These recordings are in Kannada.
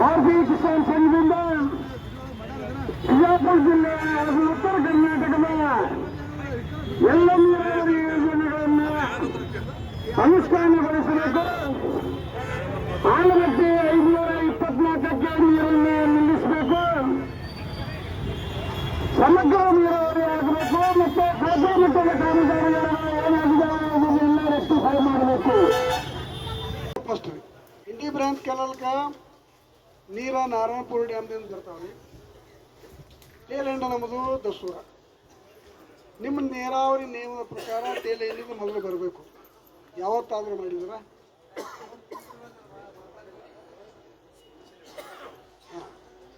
ಭಾರತೀಯ ಕಿಸಾನ್ ಸಂಘದಿಂದ ಬಿಜಾಪುರ ಜಿಲ್ಲೆಯ ಹಾಗೂ ಉತ್ತರ ಕರ್ನಾಟಕದ ಎಲ್ಲ ನೀರಾವರಿ ಯೋಜನೆಗಳನ್ನು ಅನುಷ್ಠಾನಗೊಳಿಸಬೇಕು. ಆಲಮಟ್ಟಿ 524ಕ್ಕೆ ನೀರನ್ನು ನಿಲ್ಲಿಸಬೇಕು. ಸಮಗ್ರ ನೀರಾವರಿ ಆಗಬೇಕು ಮತ್ತು ಖಾತೆ ಮಟ್ಟದ ಕಾಮಗಾರಿಗಳನ್ನು ಏನಾಗಿದೆ ಅದನ್ನೆಲ್ಲ ರೆಕ್ಟಿಫೈ ಮಾಡಬೇಕು. ಫಸ್ಟ್ ಇಂಡಿ ಬ್ರಾಂಚ್ ಕೆನಾಲ್ಕ ನೀರ ನಾರಾಯಣಪುರ ಡ್ಯಾಮ್ದಿಂದ ಬರ್ತಾವ್ರಿ. ಟೇಲ್ ಎಂಡ ನಮ್ಮದು ದಸೂರ. ನಿಮ್ಮ ನೀರಾವರಿ ನಿಯಮದ ಪ್ರಕಾರ ಟೇಲ್ ಎಂಡಿಂದ ಮೊದಲು ಬರಬೇಕು. ಯಾವತ್ತಾದರೂ ಮಾಡಿದ್ರ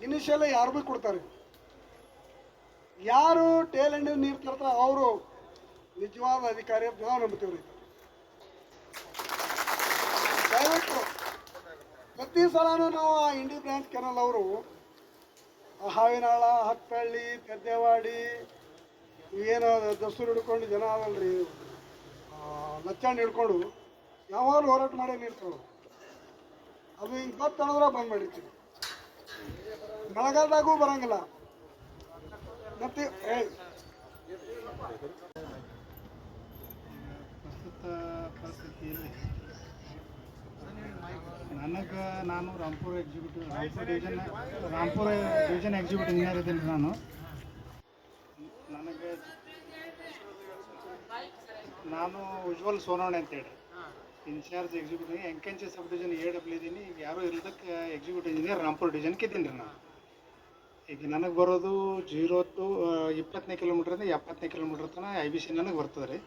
ಇನಿಷಿಯಲ್ ಯಾರು ಭೀ ಕೊಡ್ತಾರೆ. ಯಾರು ಟೇಲ್ ಎಂಡಿಂದ ನೀರು ತರ್ತಾರೆ ಅವರು ನಿಜವಾದ ಅಧಿಕಾರಿ ಅಂತ ನಾವು ನಂಬ್ತೀವ್ರಿ. ದಯವಿಟ್ಟು ಪ್ರತಿ ಸಲನೂ ನಾವು ಆ ಇಂಡಿ ಬ್ರಾಂಚ್ ಕೆನಲ್ ಅವರು ಹಾವಿನಾಳ, ಹತ್ತಹಳ್ಳಿ, ಪೆದ್ದೆವಾಡಿ ಏನು ದಸೂರು ಹಿಡ್ಕೊಂಡು ಜನ ಅದಲ್ರಿ ಲಚ್ಚಾಂಡ್ ಹಿಡ್ಕೊಂಡು ಯಾವಾಗಲೂ ಹೋರಾಟ ಮಾಡೇ ನೀಡ್ತಾವೆ. ಅದು ಹಿಂಗೆ ಗೊತ್ತಂದ್ರೆ ಬಂದ್ ಮಾಡಿರ್ತೀವಿ. ಮಳೆಗಾಲದಾಗೂ ಬರಂಗಿಲ್ಲ. ಮತ್ತೆ ಪ್ರಸ್ತುತ ಪರಿಸ್ಥಿತಿಯಲ್ಲಿ ನಾನು ರಾಂಪುರ ಡಿವಿಷನ್ ಎಕ್ಸಿಕ್ಯೂಟಿವ್ ಇಂಜಿನಿಯರ್ ಇದ್ದೀನಿ. ನಾನು ಉಜ್ವಲ್ ಸೋನವಣೆ ಅಂತೇಳಿ ಇನ್ಚಾರ್ಜ್ ಎಕ್ಸಿಕ್ಯೂಟಿವ್ ಎಂಕೆಂಚೆ ಸಬ್ ಡಿವಿಷನ್ AW ಇದ್ದೀನಿ. ಈಗ ಯಾರೂ ಇಲ್ಲದಕ್ಕೆ ಎಕ್ಸಿಕ್ಯೂಟಿವ್ ಇಂಜಿನಿಯರ್ ರಾಂಪುರ ಡಿವಿಷನ್ಗೆ ಇದ್ದೀನಿ ನಾನು. ಈಗ ನನಗೆ ಬರೋದು 20 ಕಿಲೋಮೀಟ್ರಿಂದ 70 ಕಿಲೋಮೀಟ್ರ್ ತನಕ IBC ನನಗೆ ಬರ್ತದೆ ರೀ.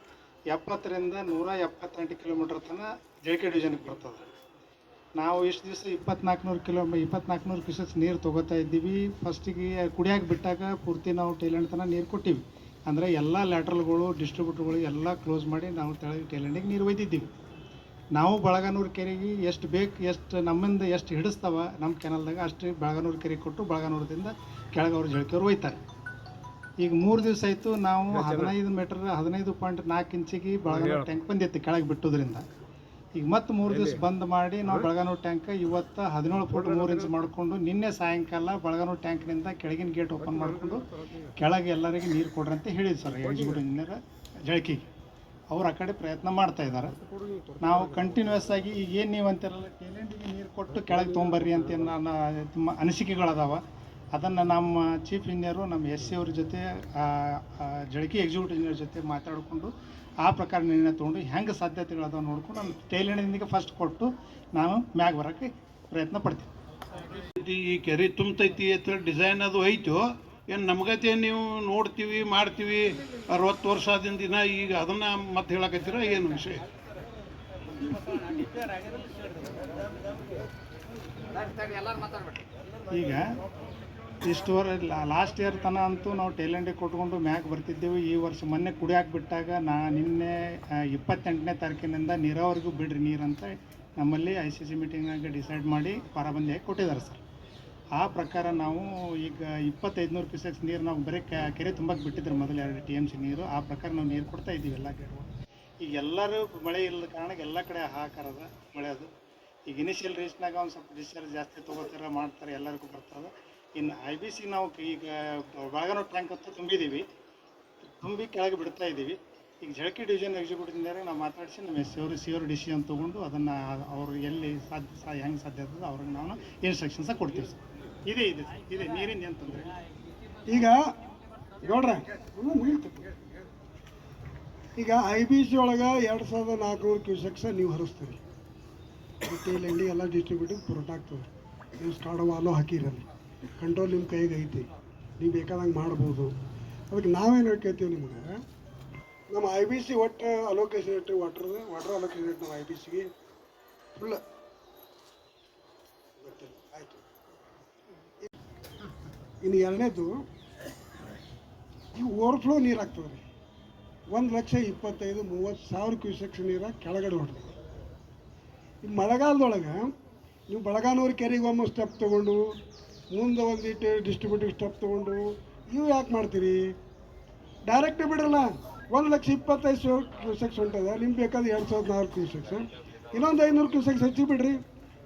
70ರಿಂದ 178 ಕಿಲೋಮೀಟ್ರ್ ತನಕ JK ಡಿವಿಷನ್ಗೆ ಬರ್ತದೆ. ನಾವು ಇಷ್ಟು ದಿವಸ 2400 ಕ್ಯೂಸೆಕ್ಸ್ ನೀರು ತೊಗೋತಾ ಇದ್ದೀವಿ. ಫಸ್ಟಿಗೆ ಕುಡಿಯೋಕೆ ಬಿಟ್ಟಾಗ ಪೂರ್ತಿ ನಾವು ಟೈಲೆಂಡ್ ತನಕ ನೀರು ಕೊಟ್ಟಿವಿ. ಅಂದರೆ ಎಲ್ಲ ಲ್ಯಾಟ್ರಲ್ಗಳು ಡಿಸ್ಟ್ರಿಬ್ಯೂಟರ್ಗಳು ಎಲ್ಲ ಕ್ಲೋಸ್ ಮಾಡಿ ನಾವು ಟೈಲೆಂಡಿಗೆ ನೀರು ಒಯ್ದಿದ್ದೀವಿ. ನಾವು ಬಳಗಾನೂರು ಕೆರೆಗೆ ಎಷ್ಟು ಬೇಕು, ಎಷ್ಟು ನಮ್ಮಿಂದ ಎಷ್ಟು ಹಿಡಿಸ್ತಾವ ನಮ್ಮ ಕೆನಲ್ದಾಗ ಅಷ್ಟು ಬಳಗಾನೂರು ಕೆರೆಗೆ ಕೊಟ್ಟು ಬಳಗಾನೂರದಿಂದ ಕೆಳಗೆ ಅವ್ರು ಜಳಕಿಯವ್ರು ಒಯ್ತಾರೆ. ಈಗ 3 ದಿವಸ ಆಯಿತು ನಾವು 15 ಮೀಟ್ರ್ 15.4 ಇಂಚಿಗೆ ಬಳಗಾನೂರು ಟ್ಯಾಂಕ್ ಬಂದಿತ್ತು ಕೆಳಗೆ ಬಿಟ್ಟೋದ್ರಿಂದ. ಈಗ ಮತ್ತೆ 3 ದಿವಸ ಬಂದ್ ಮಾಡಿ ನಾವು ಬಳಗಾನೂರು ಟ್ಯಾಂಕ್ ಇವತ್ತು 17 ಫುಟ್ 3 ಇಂಚ್ ಮಾಡಿಕೊಂಡು ನಿನ್ನೆ ಸಾಯಂಕಾಲ ಬಳಗಾನೂರು ಟ್ಯಾಂಕ್ನಿಂದ ಕೆಳಗಿನ ಗೇಟ್ ಓಪನ್ ಮಾಡಿಕೊಂಡು ಕೆಳಗೆ ಎಲ್ಲರಿಗೆ ನೀರು ಕೊಡ್ರಿ ಅಂತ ಹೇಳಿದ್ರು ಸರ್ ಎಕ್ಸಿಕ್ಯೂಟಿವ್ ಇಂಜಿನಿಯರ್ ಜಳಕಿಗೆ. ಅವ್ರು ಆ ಕಡೆ ಪ್ರಯತ್ನ ಮಾಡ್ತಾ ಇದ್ದಾರೆ. ನಾವು ಕಂಟಿನ್ಯೂಸ್ ಆಗಿ ಈಗ ಏನು ನೀವು ಅಂತಿರಲ್ಲ ಟೈಲೆಂಡಿಗೆ ನೀರು ಕೊಟ್ಟು ಕೆಳಗೆ ತೊಗೊಂಬರ್ರಿ ಅಂತ ನಮ್ಮ ಅನಿಸಿಕೆಗಳದಾವ. ಅದನ್ನು ನಮ್ಮ ಚೀಫ್ ಇಂಜಿನಿಯರು ನಮ್ಮ SC ಅವ್ರ ಜೊತೆ ಜಳಕಿ ಎಕ್ಸಿಕ್ಯೂಟಿವ್ ಇಂಜಿನಿಯರ್ ಜೊತೆ ಮಾತಾಡಿಕೊಂಡು ಆ ಪ್ರಕಾರ ನಿರ್ಣಯ ತೊಗೊಂಡು ಹೆಂಗೆ ಸಾಧ್ಯತೆಗಳದಾವ ನೋಡ್ಕೊಂಡು ನಮ್ಮ ಟೈಲೆಂಡಿಗೆ ಫಸ್ಟ್ ಕೊಟ್ಟು ನಾನು ಮ್ಯಾಗ ಬರೋಕ್ಕೆ ಪ್ರಯತ್ನ ಪಡ್ತೀವಿ. ಈ ಕೆರೆ ತುಂಬತೈತಿ ಅಂತ ಡಿಸೈನ್ ಅದು ಐತು. ಏನು ನಮಗೈತೆ ನೀವು ನೋಡ್ತೀವಿ ಮಾಡ್ತೀವಿ 60 ವರ್ಷ ಆದಿನ ದಿನ ಈಗ ಅದನ್ನು ಮತ್ತೆ ಹೇಳಕತ್ತೀರ ಏನು ವಿಷಯ? ಈಗ ಲಾಸ್ಟ್ ಇಯರ್ ತನಕ ಅಂತೂ ನಾವು ಟೈಲೆಂಡಿಗೆ ಕೊಟ್ಕೊಂಡು ಮ್ಯಾಗ ಬರ್ತಿದ್ದೆವು. ಈ ವರ್ಷ ಮೊನ್ನೆ ಕುಡಿಯಾಕೆ ಬಿಟ್ಟಾಗ ನಿನ್ನೆ 28ನೇ ತಾರೀಕಿನಿಂದ ನೀರಾವರಿಗೂ ಬಿಡ್ರಿ ನೀರು ಅಂತ ನಮ್ಮಲ್ಲಿ ICC ಮೀಟಿಂಗ್ನಾಗ ಡಿಸೈಡ್ ಮಾಡಿ ಪಾರಬಂದಿಯಾಗಿ ಕೊಟ್ಟಿದ್ದಾರೆ ಸರ್. ಆ ಪ್ರಕಾರ ನಾವು ಈಗ 2500 ಕ್ಯೂಸೆಕ್ಸ್ ನೀರು ನಾವು ಬರೀ ಕೆರೆ ತುಂಬಕ್ಕೆ ಬಿಟ್ಟಿದ್ರು ಮೊದಲು 2 TMC ನೀರು. ಆ ಪ್ರಕಾರ ನಾವು ನೀರು ಕೊಡ್ತಾ ಇದ್ದೀವಿ ಎಲ್ಲ ಕಡೆ. ಈಗ ಎಲ್ಲರೂ ಮಳೆ ಇಲ್ಲದ ಕಾರಣಕ್ಕೆ ಎಲ್ಲ ಕಡೆ ಹಾಕಾರದ ಮಳೆ ಅದು. ಈಗ ಇನಿಷಿಯಲ್ ರೀಚ್ನಾಗ ಒಂದು ಸ್ವಲ್ಪ ಡಿಸ್ಚಾರ್ಜ್ ಜಾಸ್ತಿ ತೊಗೋತಾರೆ ಮಾಡ್ತಾರೆ ಎಲ್ಲರಿಗೂ ಬರ್ತಾರೆ. ಇನ್ನು IBC ನಾವು ಈಗ ಬಳಗಾನೂರು ಟ್ಯಾಂಕ್ ಅಂತ ತುಂಬಿ ಕೆಳಗೆ ಬಿಡ್ತಾ ಇದ್ದೀವಿ. ಈಗ ಜಳಕಿ ಡಿವಿಷನ್ ಎಕ್ಸಿಕ್ಯೂಟಿವ್ ಇಂಜಿನಿಯರ್ ನಾವು ಮಾತಾಡಿಸಿ ನಮ್ಮ SC ಅವರು ಡಿಸಿಷನ್ ತೊಗೊಂಡು ಅದನ್ನು ಅವರು ಎಲ್ಲಿ ಹೆಂಗೆ ಸಾಧ್ಯ ಆಗ್ತದೆ ಅವ್ರಿಗೆ ನಾವು ಇನ್ಸ್ಟ್ರಕ್ಷನ್ಸ ಕೊಡ್ತೀವಿ ಸರ್. ಇದೆ ನೀರಿಂದ ಏನು ತೊಂದರೆ. ಈಗ ನೋಡ್ರ ಈಗ IBC ಒಳಗೆ 2400 ಕ್ಯೂಸೆಕ್ಸ್ ನೀವು ಹರಿಸ್ತೀರಿ. ಟೇಲ್ ಎಂಡಿ ಎಲ್ಲ ಡಿಸ್ಟ್ರಿಬ್ಯೂಟಿವ್ ಪುರೋಟ ಆಗ್ತದೆ. ನೀವು ಸ್ಟಾರ್ಟ್ ವಾಲು ಹಾಕಿರಲ್ಲಿ ಕಂಟ್ರೋಲ್ ನಿಮ್ಮ ಕೈಗೆ ಐತಿ. ನೀವು ಬೇಕಾದಂಗೆ ಮಾಡ್ಬೋದು. ಅದಕ್ಕೆ ನಾವೇನು ಹೇಳ್ಕೈತೀವಿ ನಿಮ್ಗೆ, ನಮ್ಮ IBC ಒಟ್ಟು ಅಲೋಕೇಶನ್ ಇಟ್ಟು ವಾಟರ್ ಅಲೋಕೇಶನ್ ಇಟ್ಟು ನಮ್ಮ IBCಗೆ ಫುಲ್ ಗೊತ್ತಿಲ್ಲ ಆಯಿತು. ಇನ್ನು ಎರಡನೇದು ಈ ಓವರ್ಫ್ಲೋ ನೀರು ಆಗ್ತದೆ ರೀ. 1,25,30,000 ಕ್ಯೂಸೆಕ್ಸ್ ನೀರು ಕೆಳಗಡೆ ಹೊಡ್ತದೆ. ಈ ಮಳೆಗಾಲದೊಳಗೆ ನೀವು ಬಳಗಾನೂರು ಕೆರೆಗೆ ಒಮ್ಮೆ ಸ್ಟೆಪ್ ತೊಗೊಂಡು ಮುಂದೆ ಒಂದಿಟ್ಟು ಡಿಸ್ಟ್ರಿಬ್ಯೂಟಿವ್ ಸ್ಟೆಪ್ ತೊಗೊಂಡು ಇವು ಯಾಕೆ ಮಾಡ್ತೀರಿ? ಡೈರೆಕ್ಟ್ ಬಿಡ್ರಲ್ಲ. 1,25,000 ಕ್ಯೂಸೆಕ್ಸ್ ಹೊಂಟದ. ನಿಮ್ಗೆ ಬೇಕಾದ್ರೆ 2,400 ಕ್ಯೂಸೆಕ್ಸ್, ಇನ್ನೊಂದು 500 ಕ್ಯೂಸೆಕ್ಸ್ ಹೆಚ್ಚಿ ಬಿಡ್ರಿ.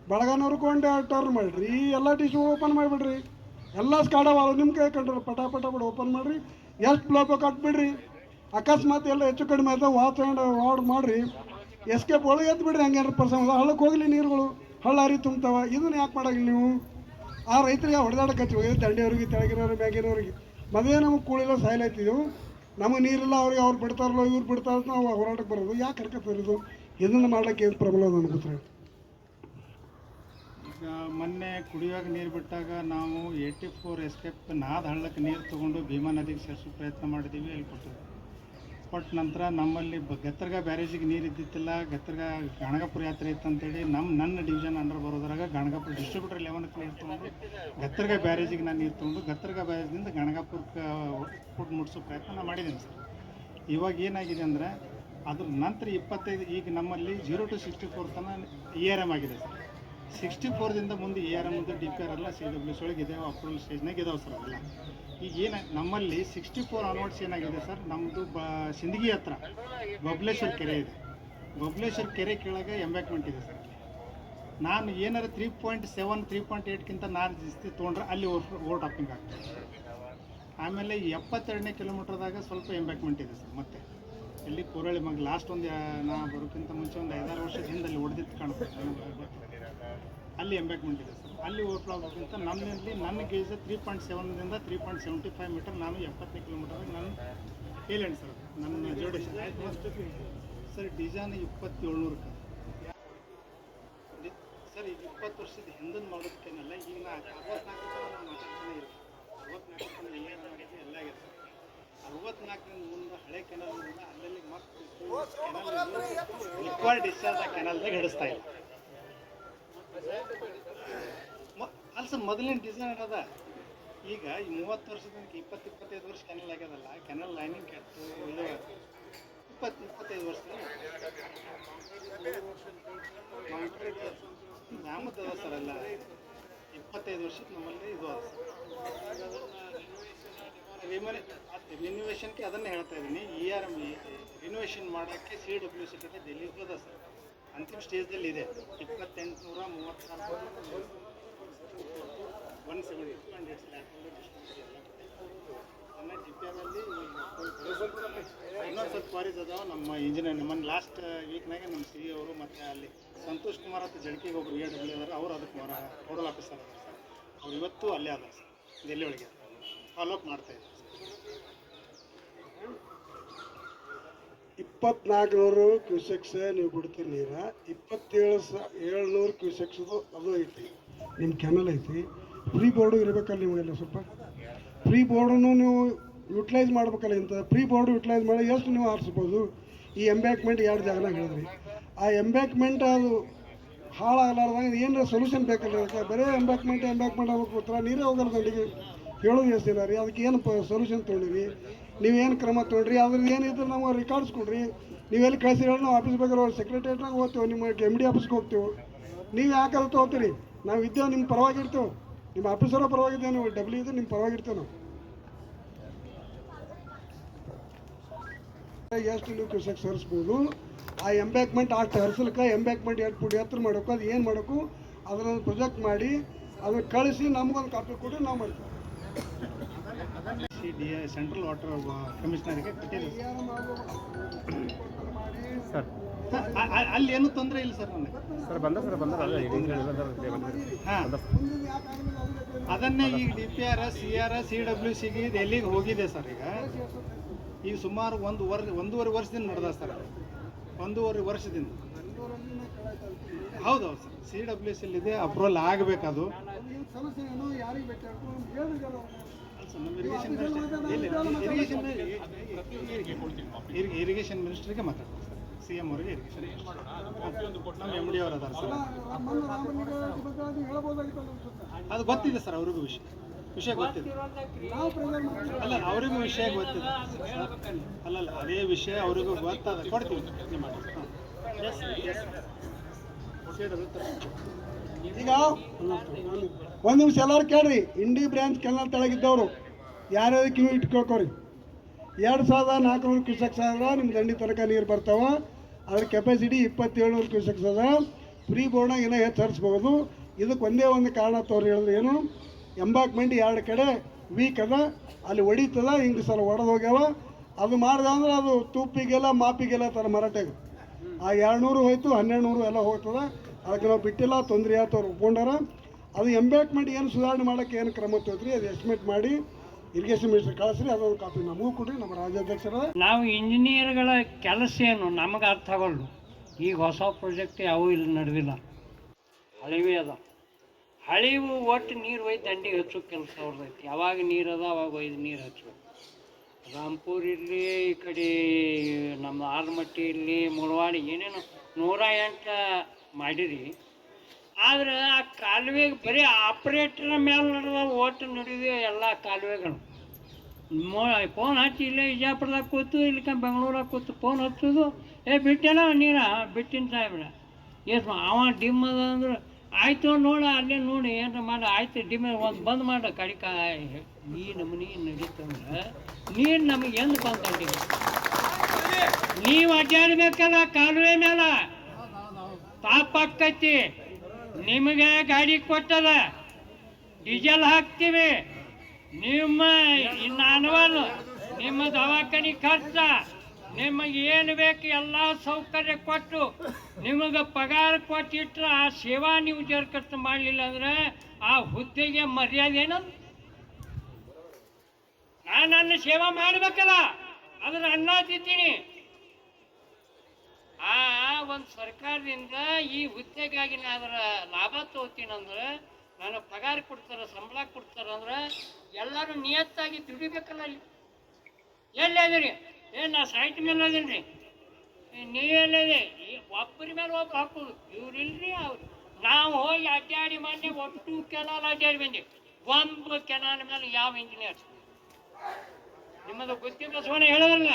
ಬಳಗನವ್ರು ಕೊಂಡು ಟರ್ನ್ ಮಾಡಿರಿ, ಎಲ್ಲ ಟಿಶ್ಯೂ ಓಪನ್ ಮಾಡಿಬಿಡ್ರಿ, ಎಲ್ಲ ಸ್ಕಾಡವ ನಿಮ್ಮ ಕೈ ಕಂಡ್ರಿ, ಪಟ ಬಿಡು ಓಪನ್ ಮಾಡಿರಿ, ಎಷ್ಟು ಫ್ಲೋಪ ಕಟ್ಬಿಡ್ರಿ. ಅಕಸ್ಮಾತ್ ಎಲ್ಲ ಹೆಚ್ಚು ಕಡಿಮೆ ಆಯ್ತು ವಾಚ್ ಆ್ಯಂಡ್ ವಾರ್ಡ್ ಮಾಡಿರಿ, ಎಸ್ಕೇಪ್ ಒಳಗೆ ಎದ್ದು ಬಿಡ್ರಿ. ಹಂಗೆ ಪರ್ಸನ್ ಹಳ್ಳಕ್ಕೆ ಹೋಗಲಿ ನೀರುಗಳು, ಹಳ್ಳ ಹರಿ ತುಂಬ್ತಾವ. ಇದನ್ನ ಯಾಕೆ ಮಾಡೋಂಗಿಲ್ಲ ನೀವು? ಆ ರೈತರಿಗೆ ಹೊಡೆದಾಡಕ್ಕೆ ಹಚ್ಚಿ ದಂಡೆಯವ್ರಿಗೆ, ತೆಳಗಿನವ್ರಿಗೆ, ಮ್ಯಾಗಿನವ್ರಿಗೆ. ಮದುವೆ ನಮಗೆ ಕೂಳಿಲ್ಲ ಸಾಯ್ಲಾಯ್ತಿದ್ದೆವು, ನಮಗೆ ನೀರಿಲ್ಲ, ಅವ್ರಿಗೆ ಅವ್ರು ಬಿಡ್ತಾರಲ್ಲ ಇವ್ರು ಬಿಡ್ತಾರ, ನಾವು ಹೋರಾಟಕ್ಕೆ ಬರೋದು ಯಾಕೆ ಹರ್ಕತ್ ಬರೋದು? ಇದನ್ನು ಮಾಡ್ಲಿಕ್ಕೆ ಏನು ಪ್ರಾಬ್ಲಮ್ ನನಗೆ ಗೊತ್ತಿಲ್ಲ. ಈಗ ಮೊನ್ನೆ ಕುಡಿಯುವಾಗ ನೀರು ಬಿಟ್ಟಾಗ ನಾವು 84 ಎಸ್ಕೇಪ್ ನಾದ ಹಳ್ಳಕ್ಕೆ ನೀರು ತೊಗೊಂಡು ಭೀಮಾ ನದಿಗೆ ಸೇರಿಸೋ ಪ್ರಯತ್ನ ಮಾಡಿದ್ದೀವಿ, ಅಲ್ಲಿ ಕೊಟ್ಟಿದ್ವಿ. ಕೊಟ್ಟ ನಂತರ ನಮ್ಮಲ್ಲಿ ಗತ್ತರ್ಗ ಬ್ಯಾರೇಜಿಗೆ ನೀರು ಇದ್ದಿತ್ತಿಲ್ಲ. ಗತ್ತರ್ಗ ಗಣಗಾಪುರ ಯಾತ್ರೆ ಇತ್ತಂತೇಳಿ ನನ್ನ ಡಿವಿಷನ್ ಅಂಡರ್ ಬರೋದ್ರಾಗ ಗಣಗಾಪುರ ಡಿಸ್ಟ್ರಿಬ್ಯೂಟರ್ ಲೆವೆನ್ಕ್ಕೆ ನೀರು ತೊಗೊಂಡು ಗತ್ತರ್ಗ ಬ್ಯಾರೇಜಿಗೆ ನಾನು ನೀರು ತೊಗೊಂಡು ಗತ್ತರ್ಗ ಬ್ಯಾರೇಜಿಂದ ಗಣಗಾಪುರಕ್ಕೆ ಫುಡ್ ಮುಟ್ಸೋ ಪ್ರಯತ್ನ ನಾನು ಮಾಡಿದ್ದೀನಿ ಸರ್. ಇವಾಗ ಏನಾಗಿದೆ ಅಂದರೆ ಅದ್ರ ನಂತರ 25 ಈಗ ನಮ್ಮಲ್ಲಿ 0 to 64 ತನಕ ERM ಆಗಿದೆ ಸರ್. 64ದಿಂದ ಮುಂದೆ ERM ಮುಂದೆ DPR ಎಲ್ಲ CWS ಒಳಗೆ ಇದಾವೆ, ಅಪ್ರೂವಲ್ ಸ್ಟೇಜ್ನಾಗ ಇದಾವೆ ಸರ್ ಅವೆಲ್ಲ. ಈಗ ನಮ್ಮಲ್ಲಿ 64 ಆನ್ವರ್ಡ್ಸ್ ಏನಾಗಿದೆ ಸರ್, ನಮ್ಮದು ಸಿಂದಗಿ ಹತ್ರ ಬಬ್ಲೇಶ್ವರ ಕೆರೆ ಇದೆ. ಬಬ್ಲೇಶ್ವರ ಕೆರೆ ಕೆಳಗೆ ಎಂಬ್ಯಾಕ್ಮೆಂಟ್ ಇದೆ ಸರ್. ನಾನು ಏನಾರು 3.7 3.8ಕ್ಕಿಂತ ನಾನು ಜಾಸ್ತಿ ತೊಗೊಂಡ್ರೆ ಅಲ್ಲಿ ಓವರ್ ಟಾಪಿಂಗ್ ಆಗ್ತದೆ. ಆಮೇಲೆ 72ನೇ ಕಿಲೋಮೀಟ್ರ್ದಾಗ ಸ್ವಲ್ಪ ಎಂಬ್ಯಾಕ್ಮೆಂಟ್ ಇದೆ ಸರ್. ಮತ್ತೆ ಇಲ್ಲಿ ಕೋರಳಿ ಮಗ ಲಾಸ್ಟ್ ಒಂದು ನಾ ಬರೋಕ್ಕಿಂತ ಮುಂಚೆ ಒಂದು 5-6 ವರ್ಷದ ಹಿಂದೆ ಅಲ್ಲಿ ಹೊಡೆದಿತ್ತು ಕಾಣುತ್ತೆ, ಅಲ್ಲಿ ಎಂಬ್ಯಾಕ್ಮೆಂಟ್ ಇದೆ ಸರ್. ಅಲ್ಲಿ ಓವರ್ಫ್ಲೋ ಆಗೋಕ್ಕಿಂತ ನನ್ನಲ್ಲಿ ನನ್ನ ಗೇಜ್ 3.7ದಿಂದ 3.75 ಮೀಟರ್, ನಾನು 70ನೇ ಕಿಲೋಮೀಟರ್ ನಾನು ಹೇಳೇನು ಸರ್ ನನ್ನ ಜೋಡೇಶನ್ ಸರ್. ಡಿಜಾನ್ 2700 ಸರ್. ಈಗ 20 ವರ್ಷದ ಹಿಂದಿನ ಮಾಡೋದಕ್ಕೇನಲ್ಲ, ಈಗ ನಾ 64 ಎಲ್ಲ ಆಗಿದೆ ಸರ್. 64ರಿಂದ ಮುಂದೆ ಹಳೆ ಕೆನಲ್ನಿಂದ ಅಲ್ಲಲ್ಲಿ ಮತ್ತೆ ಲಿಕ್ವಿಡ್ ಡಿಸ್ಚಾರ್ಜ್ ಆ ಕೆನಲ್ದಾಗ ಹಿಡಿಸ್ತಾ ಇಲ್ಲ. ಅಲ್ಲ ಸರ್, ಮೊದಲಿನ ಡಿಸೈನ್ ಏನದ, ಈಗ 30 ವರ್ಷದ 20-25 ವರ್ಷ ಕೆನಲ್ ಆಗ್ಯದಲ್ಲ, ಕೆನಲ್ ಲೈನಿಂಗ್ ಕೆಟ್ಟು ಇದು 20-25 ವರ್ಷದ ನ್ಯಾಮದ ಅದ ಸರ್. ಎಲ್ಲ 25 ವರ್ಷಕ್ಕೆ ನಮ್ಮಲ್ಲಿ ಇದು ಅದ ರಿನೋವೇಷನ್ಗೆ ಅದನ್ನೇ ಹೇಳ್ತಾ ಇದ್ದೀನಿ. ERM ರಿನೋವೇಷನ್ ಮಾಡೋಕ್ಕೆ CWC ಕಡೆ ಡೆಲ್ಲಿ ಹೋದ ಸರ್, ಅಂತಿಮ ಸ್ಟೇಜ್ದಲ್ಲಿ ಇದೆ. 2830 170 DPR ಅಲ್ಲಿ ಇನ್ನೊಂದು ಸ್ವಲ್ಪ ಕ್ವಾರೀಸ್ ಅದಾವ. ನಮ್ಮ ಇಂಜಿನಿಯರ್ ನಮ್ಮ ಲಾಸ್ಟ್ ವೀಕ್ನಾಗೆ ನಮ್ಮ CE ಅವರು ಮತ್ತು ಅಲ್ಲಿ ಸಂತೋಷ್ ಕುಮಾರ್ ಅಂತ ಜಡ್ಕಿಗೆ ಒಬ್ಬರು AW ಅದಾರೆ, ಅವರು ಅದಕ್ಕೆ ನೋಡಲ್ ಆಫೀಸರ್ ಅದಾರೆ ಸರ್. ಅವ್ರು ಇವತ್ತು ಅಲ್ಲೇ ಅದಾರೆ ಸರ್, ಡೆಲ್ಲಿ ಒಳಗೆ ಫಾಲೋಅಪ್ ಮಾಡ್ತಾಯಿದ್ದಾರೆ. 2400 ಕ್ಯೂಸೆಕ್ಸ್ ನೀವು ಬಿಡ್ತೀರಿ ನೀರು, 27,700 ಕ್ಯೂಸೆಕ್ಸ್ದು ಅದು ಐತಿ, ನಿಮ್ಮ ಕೆನಲ್ ಐತಿ. ಫ್ರೀ ಬೋರ್ಡು ಇರಬೇಕಲ್ಲ ನಿಮಗೆಲ್ಲ, ಸ್ವಲ್ಪ ಫ್ರೀ ಬೋರ್ಡನ್ನು ನೀವು ಯುಟಿಲೈಸ್ ಮಾಡ್ಬೇಕಲ್ಲ. ಇಂಥ ಫ್ರೀ ಬೋರ್ಡು ಯುಟಿಲೈಸ್ ಮಾಡಿ ಎಷ್ಟು ನೀವು ಆರಿಸ್ಬೋದು. ಈ ಎಂಬ್ಯಾಕ್ಮೆಂಟ್ 2 ಜಾಗನಾಗ ಹೇಳಿದ್ರಿ, ಆ ಎಂಬ್ಯಾಕ್ಮೆಂಟ್ ಅದು ಹಾಳಾಗಲಾರ್ದಾಗ ಏನರ ಸೊಲ್ಯೂಷನ್ ಬೇಕಲ್ಲ. ಬರೀ ಎಂಬ್ಯಾಕ್ಮೆಂಟ್ ಆಗ್ಬೇಕು ಗೊತ್ತರ, ನೀರೇ ಹೋಗಲ್ಲ ದಂಡಿಗೆ. ಹೇಳೋದು ಎಷ್ಟಿಲ್ಲ ರೀ, ಅದಕ್ಕೆ ಏನು ಸೊಲ್ಯೂಷನ್ ತೊಗೊಂಡಿರಿ, ನೀವೇನು ಕ್ರಮ ತೊಗೊಂಡ್ರಿ, ಅದ್ರದ್ದು ಏನಿದ್ರೆ ನಾವು ರೆಕಾರ್ಡ್ಸ್ ಕೊಡ್ರಿ. ನೀವೆಲ್ಲಿ ಕಳಿಸಿರೋ ನಾವು ಆಫೀಸ್ ಬೇಕಾದ್ರೆ ಸೆಕ್ರೆಟೇರಿಯೇಟ್ನಾಗ ಹೋಗ್ತೇವೆ, ನಿಮ್ಮ MD ಆಫೀಸ್ಗೆ ಹೋಗ್ತೇವೆ. ನೀವು ಯಾಕಾದ್ರೂ ತೊಗೋತೀರಿ, ನಾವು ಇದ್ದೇವೆ, ನಿಮ್ಮ ಪರವಾಗಿರ್ತೇವೆ, ನಿಮ್ಮ ಆಫೀಸರ ಪರವಾಗಿದ್ದೇವೆ, ನೀವು ಡಬ್ಲ್ಯೂ ಇದೆ ನಿಮ್ಮ ಪರವಾಗಿರ್ತೇವೆ ನಾವು. ಎಷ್ಟು ನೀವು ಕ್ಯೂಸೆಕ್ ಸರಿಸ್ಬೋದು. ಆ ಎಂಬ್ಯಾಕ್ಮೆಂಟ್ ಅಷ್ಟು ಹರಿಸಲಿಕ್ಕೆ ಎಂಬ್ಯಾಕ್ಮೆಂಟ್ 2 ಫುಟ್ ಎತ್ತರ ಮಾಡಬೇಕು. ಅದು ಏನು ಮಾಡಬೇಕು ಅದನ್ನು ಪ್ರೊಜೆಕ್ಟ್ ಮಾಡಿ ಅದನ್ನು ಕಳಿಸಿ ನಮಗೊಂದು ಕಾಪಿ ಕೊಟ್ಟು ನಾವು ಮಾಡ್ತೀವಿ. ಸೆಂಟ್ರಲ್ ವಾಟರ್ ಕಮಿಷನರ್ಗೆ ಕೊಟ್ಟಿದ್ದೀವಿ ಸರ್. ಅಲ್ಲಿ ಏನೂ ತೊಂದರೆ ಇಲ್ಲ ಸರ್ ನನಗೆ ಸರ್. ಬಂದ ಹಾಂ, ಅದನ್ನೇ ಈಗ DPR CR CWCಗೆ ಎಲ್ಲಿಗೆ ಹೋಗಿದೆ ಸರ್. ಈಗ ಸುಮಾರು ಒಂದೂವರೆ ವರ್ಷದಿಂದ ನಡೆದ ಸರ್. 1.5 ವರ್ಷದಿಂದ ಹೌದು ಸರ್. CWCಲ್ಲಿದೆ, ಅಪ್ರೂವಲ್ ಆಗಬೇಕದು. ಇರಿಗೇಷನ್ ಮಿನಿಸ್ಟ್ರಿಗೆ ಮಾತಾಡ್ತಾರೆ ಸರ್, CM ಅವರಿಗೆ ಇರಿಗೇಷನ್ ನಮ್ಮ MD ಅವರು ಅದಾರ ಸರ್. ಅದು ಗೊತ್ತಿದೆ ಸರ್, ಅವ್ರಿಗೂ ವಿಷಯ ಗೊತ್ತಿದೆ. ಅಲ್ಲ, ಅವರಿಗೂ ವಿಷಯ ಗೊತ್ತಿದೆ. ಅಲ್ಲಲ್ಲ, ಅದೇ ವಿಷಯ ಅವರಿಗೂ ಗೊತ್ತಾದ ಕೊಡ್ತೀವಿ ನಿಮ್ಮ. ಈಗ 1 ನಿಮಿಷ ಎಲ್ಲರೂ ಕೇಳ್ರಿ. ಇಂಡಿ ಬ್ರಾಂಚ್ ಕೆನಲ್ ತೆಳಗಿದ್ದವರು ಯಾರ್ಯಾರು ಕಿವಿ ಇಟ್ಟು ಕೇಳ್ಕೊರಿ. 2400 ಕ್ಯೂಸೆಕ್ಸ್ ಆದ್ರೆ ನಿಮ್ಮ ದಂಡಿ ತನಕ ನೀರು ಬರ್ತಾವೆ. ಅದ್ರ ಕೆಪಾಸಿಟಿ 2700 ಕ್ಯೂಸೆಕ್ಸ್ ಅದ. ಫ್ರೀ ಬೋರ್ಡ್ನಾಗ ಏನೋ ಹೆಚ್ಚು ಹರಿಸ್ಬೋದು. ಇದಕ್ಕೆ ಒಂದೇ ಒಂದು ಕಾರಣ ತೋರಿ ಹೇಳಿದ್ರೆ ಏನು, ಎಂಬಾಕ್ಮೆಂಟ್ 2 ಕಡೆ ವೀಕ್ ಅದ, ಅಲ್ಲಿ ಹೊಡಿತದ, ಹಿಂಗೆ ಸಲ ಒಡೆದು ಹೋಗ್ಯಾವ. ಅದು ಮಾಡ್ದೆ ಅಂದ್ರೆ ಅದು ತುಪ್ಪಿಗೆಲ್ಲ ಮಾಪಿಗೆಲ್ಲ ಥರ ಮರಾಠೆಗೆ ಆ 200 ಹೋಯ್ತು, 1200 ಎಲ್ಲ ಹೋಗ್ತದೆ. ಅದಕ್ಕೆ ನಾವು ಬಿಟ್ಟಿಲ್ಲ, ತೊಂದರೆ ಆಯ್ತು, ಅವ್ರು ಒಪ್ಕೊಂಡಾರ. ಅದು ಎಂಬ್ಯಾಕ್ಮೆಂಟ್ ಏನು ಸುಧಾರಣೆ ಮಾಡೋಕ್ಕೆ ಏನು ಕ್ರಮ ತೋತ್ರಿ ಅದು ಎಸ್ಟಿಮೇಟ್ ಮಾಡಿ ಇರಿಗೇಷನ್ ಮಿನಿಸ್ಟರ್ ಕಳಿಸ್ರಿ. ಅದೊಂದು ಕಾಪಿ ನಮಗೂ ಕೊಡ್ರಿ, ನಮ್ಮ ರಾಜ್ಯಾಧ್ಯಕ್ಷರ. ನಾವು ಇಂಜಿನಿಯರ್ಗಳ ಕೆಲಸ ಏನು ನಮಗೆ ಅರ್ಥ ಆಗೋಲ್ಲ. ಈಗ ಹೊಸ ಪ್ರಾಜೆಕ್ಟ್ ಯಾವೂ ಇಲ್ಲಿ ನಡೆದಿಲ್ಲ, ಹಳಿವೆ ಅದ. ಹಳಿವು ಒಟ್ಟು ನೀರು ಒಯ್ದು ದಂಡಿಗೆ ಹಚ್ಚೋ ಕೆಲಸ ಅವ್ರದೈತಿ. ಯಾವಾಗ ನೀರು ಅದ ಅವಾಗ ಒಯ್ದು ನೀರು ಹಚ್ಚಬೇಕು. ರಾಂಪುರ್ ಇರಲಿ, ಈ ಕಡೆ ನಮ್ಮ ಆಲ್ಮಟ್ಟಿ ಇರಲಿ, ಮುಳವಾಡಿ, ಏನೇನು 108 ಮಾಡಿರಿ. ಆದ್ರೆ ಆ ಕಾಲುವೆಗೆ ಬರೀ ಆಪ್ರೇಟರ್ ಮೇಲೆ ನಡೆದ ಒಟ್ಟು ನಡೆದಿದೆ ಎಲ್ಲ ಕಾಲುವೆಗಳು. ಫೋನ್ ಹಚ್ಚಿ ಇಲ್ಲೇ ವಿಜಯಪುರದಾಗ ಕೂತು, ಇಲ್ಲಿಕ ಬೆಂಗಳೂರಾಗ ಕೂತು ಫೋನ್ ಹಚ್ಚೋದು, ಬಿಟ್ಟೇನ ನೀರ ಬಿಟ್ಟಿನ ಸಾಹೇಬ್ರ ಎಸ್ ಅವ ಡಿಮ್ ಅದ ಅಂದ್ರೆ ಆಯಿತು ನೋಡ, ಅಲ್ಲೇ ನೋಡಿ ಏನಾರ ಮಾಡಿ ಆಯ್ತು ಡಿಮ್ ಒಂದು ಬಂದ್ ಮಾಡ ಕಡಿಕ. ಈ ನಮೂನಿ ನಡೀತಂದ್ರೆ ನೀರು ನಮಗೆ ಎಂದು ಬಂದ್ರಿ? ನೀವು ಅಡ್ಡಾಡ್ಬೇಕಲ್ಲ ಕಾಲುವೆ ಮೇಲೆ, ಪಾಪ ಆಕ್ಕೈತಿ. ನಿಮಗೆ ಗಾಡಿ ಕೊಟ್ಟದ, ಡೀಸೆಲ್ ಹಾಕ್ತೀವಿ, ನಿಮ್ಮ ಇನ್ನು ಅನುವಲ್ ನಿಮ್ಮ ದವಾಖಾನೆ ಖರ್ಚ, ನಿಮಗೆ ಏನು ಬೇಕು ಎಲ್ಲ ಸೌಕರ್ಯ ಕೊಟ್ಟು ನಿಮಗೆ ಪಗಾರ ಕೊಟ್ಟಿಟ್ರೆ ಆ ಸೇವಾ ನೀವು ಜರ್ಕರ್ತ ಮಾಡಲಿಲ್ಲ ಅಂದ್ರೆ ಆ ಹುದ್ದೆಗೆ ಮರ್ಯಾದೆ ಏನಂತ? ನಾನು ನನ್ನ ಸೇವಾ ಮಾಡಬೇಕಲ್ಲ, ಅದನ್ನ ಅನ್ನತಿದ್ದೀನಿ. ಆ ಒಂದು ಸರ್ಕಾರದಿಂದ ಈ ಹುದ್ದೆಗಾಗಿ ನಾನು ಅದರ ಲಾಭ ತಗೋತೀನಂದ್ರೆ, ನಾನು ಪಗಾರ ಕೊಡ್ತಾರೆ, ಸಂಬಳ ಕೊಡ್ತಾರಂದ್ರೆ ಎಲ್ಲರೂ ನಿಯತ್ತಾಗಿ ದುಡಿಬೇಕಲ್ಲ. ಅಲ್ಲಿ ಎಲ್ಲದಿರಿ? ನಾ ಸೈಟ್ ಮೇಲೆ ಅದೀನಿ ರೀ, ನೀವೆಲ್ಲದೆ ಒಬ್ಬರ ಮೇಲೆ ಒಬ್ಬರು ಹಾಕೋದು, ಇವ್ರು ಇಲ್ರಿ ಅವ್ರು. ನಾವು ಹೋಗಿ ಅಡ್ಡಾಡಿ ಮೊನ್ನೆ ಒಟ್ಟು ಕೆನಾಲ್ ಅಡ್ಡಾಡಿ ಬಂದೀವಿ. ಒಂದು ಕೆನಾಲ್ ಮೇಲೆ ಯಾವ ಇಂಜಿನಿಯರ್? ನಿಮ್ಮದು ಗುತ್ತಿ ಬಸವಣ್ಣ ಹೇಳೋದಲ್ಲ,